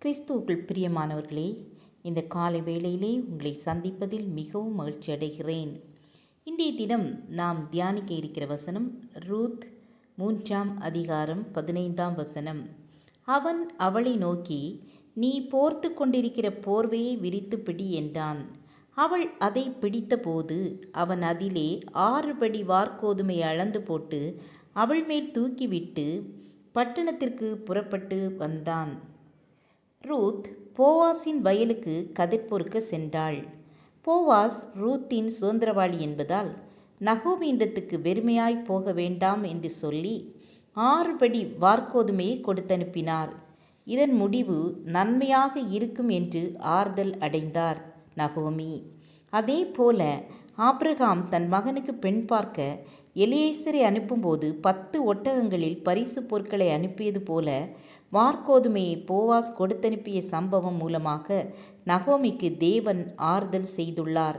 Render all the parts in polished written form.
கிறிஸ்துவுக்குள் பிரியமானவர்களே, இந்த காலை வேளையிலே உங்களை சந்திப்பதில் மிகவும் மகிழ்ச்சி அடைகிறேன். இன்றைய தினம் நாம் தியானிக்க இருக்கிற வசனம் ரூத் 3ஆம் அதிகாரம் 15ஆம் வசனம். அவன் அவளை நோக்கி, நீ போர்த்து கொண்டிருக்கிற போர்வையை விரித்து பிடி என்றான். அவள் அதை பிடித்தபோது அவன் அதிலே 6 படி வார்கோதுமை அளந்து போட்டு அவள் மேல் தூக்கிவிட்டு பட்டணத்திற்கு புறப்பட்டு வந்தான். ரூத் போவாஸின் வயலுக்கு கதிர் பொறுக்க சென்றாள். போவாஸ் ரூத்தின் சுதந்திரவாளி என்பதால் நகோமியிடத்துக்கு வெறுமையாய் போக வேண்டாம் என்று சொல்லி 6 படி வார்கோதுமையை கொடுத்தனுப்பினார். இதன் முடிவு நன்மையாக இருக்கும் என்று ஆறுதல் அடைந்தார் நகோமி. அதே போல ஆபிரகாம் தன் மகனுக்கு பெண் பார்க்க எலியேசரை அனுப்பும்போது 10 ஒட்டகங்களில் பரிசு பொருட்களை அனுப்பியது போல வார்கோதுமையை போவாஸ் கொடுத்தனுப்பிய சம்பவம் மூலமாக நகோமிக்கு தேவன் ஆறுதல் செய்துள்ளார்.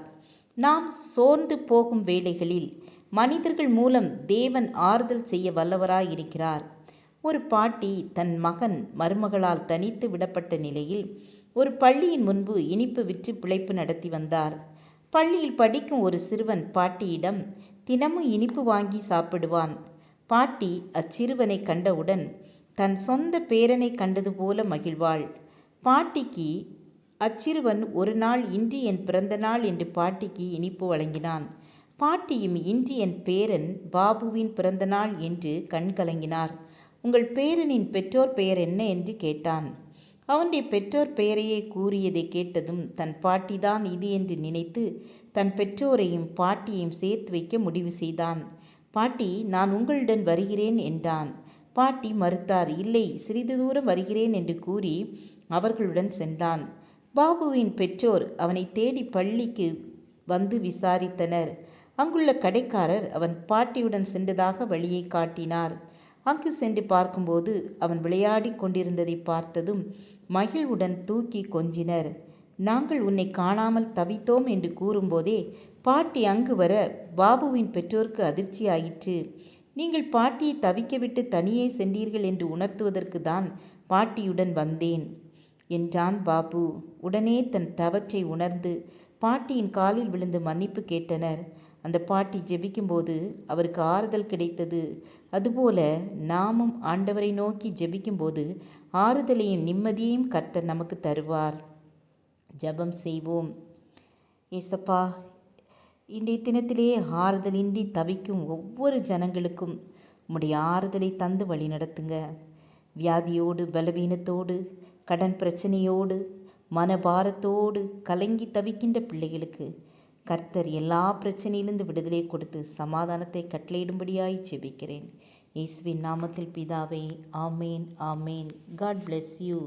நாம் சோர்ந்து போகும் வேளைகளில் மனிதர்கள் மூலம் தேவன் ஆறுதல் செய்ய வல்லவராயிருக்கிறார். ஒரு பாட்டி தன் மகன் மருமகளால் தனித்து விடப்பட்ட நிலையில் ஒரு பள்ளியின் முன்பு இனிப்பு விற்று பிழைப்பு நடத்தி வந்தார். பள்ளியில் படிக்கும் ஒரு சிறுவன் பாட்டியிடம் தினமும் இனிப்பு வாங்கி சாப்பிடுவான். பாட்டி அச்சிறுவனை கண்டவுடன் தன் சொந்த பேரனை கண்டது போல மகிழ்வாள். பாட்டிக்கு அச்சிறுவன் ஒரு நாள் இன்று என் பிறந்த நாள் என்று பாட்டிக்கு இனிப்பு வழங்கினான். பாட்டியும் இன்று என் பேரன் பாபுவின் பிறந்த நாள் என்று கண் கலங்கினார். உங்கள் பேரனின் பெற்றோர் பெயர் என்ன என்று கேட்டான். அவனுடைய பெற்றோர் பெயரையே கூறியதை கேட்டதும் தன் பாட்டிதான் இது என்று நினைத்து தன் பெற்றோரையும் பாட்டியையும் சேர்த்து வைக்க முடிவு செய்தான். பாட்டி, நான் உங்களுடன் வருகிறேன் என்றான். பாட்டி மறுத்தார். இல்லை, சிறிது தூரம் வருகிறேன் என்று கூறி அவர்களுடன் சென்றான். பாபுவின் பெற்றோர் அவனை தேடி பள்ளிக்கு வந்து விசாரித்தனர். அங்குள்ள கடைக்காரர் அவன் பாட்டியுடன் சென்றதாக வழியை காட்டினார். அங்கு சென்று பார்க்கும்போது அவன் விளையாடி கொண்டிருந்ததை பார்த்ததும் மகிழ்வுடன் தூக்கி கொஞ்சினர். நாங்கள் உன்னை காணாமல் தவித்தோம் என்று கூறும்போதே பாட்டி அங்கு வர பாபுவின் பெற்றோருக்கு அதிர்ச்சியாயிற்று. நீங்கள் பாட்டியை தவிக்கவிட்டு தனியே சென்றீர்கள் என்று உணர்த்துவதற்கு தான் பாட்டியுடன் வந்தேன் என்றான் பாபு. உடனே தன் தவற்றை உணர்ந்து பாட்டியின் காலில் விழுந்து மன்னிப்பு கேட்டனர். அந்த பாட்டி ஜெபிக்கும்போது அவருக்கு ஆறுதல் கிடைத்தது. அதுபோல நாமும் ஆண்டவரை நோக்கி ஜெபிக்கும்போது ஆறுதலையும் நிம்மதியையும் கர்த்தர் நமக்கு தருவார். ஜெபம் செய்வோம். ஏசப்பா, இன்றைய தினத்திலே ஆறுதலின்றி தவிக்கும் ஒவ்வொரு ஜனங்களுக்கும் உம்முடைய ஆறுதலை தந்து வழி நடத்துங்க. வியாதியோடு, பலவீனத்தோடு, கடன் பிரச்சனையோடு, மனபாரத்தோடு கலங்கி தவிக்கின்ற பிள்ளைகளுக்கு கர்த்தர் எல்லா பிரச்சனையிலிருந்து விடுதலை கொடுத்து சமாதானத்தை கட்டளையிடும்படியாய் ஜெபிக்கிறேன். இயேசுவின் நாமத்தில் பிதாவே, ஆமேன், ஆமேன். God bless you.